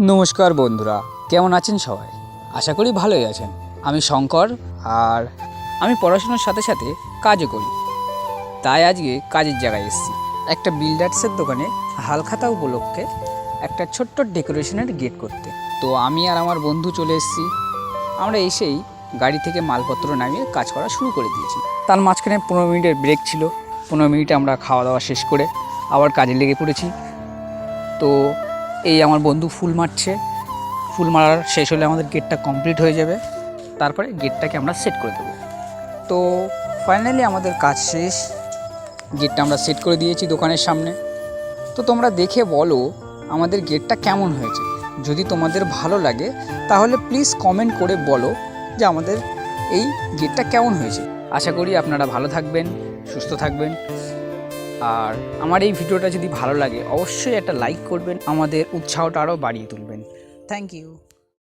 নমস্কার বন্ধুরা, কেমন আছেন সবাই? আশা করি ভালোই আছেন। আমি শঙ্কর, আর আমি পড়াশোনার সাথে সাথে কাজও করি। তাই আজকে কাজের জায়গায় এসেছি। একটা বিল্ডার্সের দোকানে হালখাতা উপলক্ষে একটা ছোট্ট ডেকোরেশনের গেট করতে। তো আমি আর আমার বন্ধু চলে এসেছি। আমরা এসেই গাড়ি থেকে মালপত্র নামিয়ে কাজ করা শুরু করে দিয়েছি। তার মাঝখানে 15 মিনিটের ব্রেক ছিল। 15 মিনিটে আমরা খাওয়া দাওয়া শেষ করে আবার কাজে লেগে পড়েছি। তো এই আমার বন্ধু ফুল মারছে। ফুল মারার শেষ হলে আমাদের গেটটা কমপ্লিট হয়ে যাবে। তারপরে গেটটাকে আমরা সেট করে দেবো। তো ফাইনালি আমাদের কাজ শেষ। গেটটা আমরা সেট করে দিয়েছি দোকানের সামনে। তো তোমরা দেখে বলো আমাদের গেটটা কেমন হয়েছে। যদি তোমাদের ভালো লাগে তাহলে প্লিজ কমেন্ট করে বলো যে আমাদের এই গেটটা কেমন হয়েছে। আশা করি আপনারা ভালো থাকবেন, সুস্থ থাকবেন। আর আমার এই ভিডিওটা যদি ভালো লাগে অবশ্যই একটা লাইক করবেন, আমাদের উৎসাহটা আরও বাড়িয়ে তুলবেন। Thank you.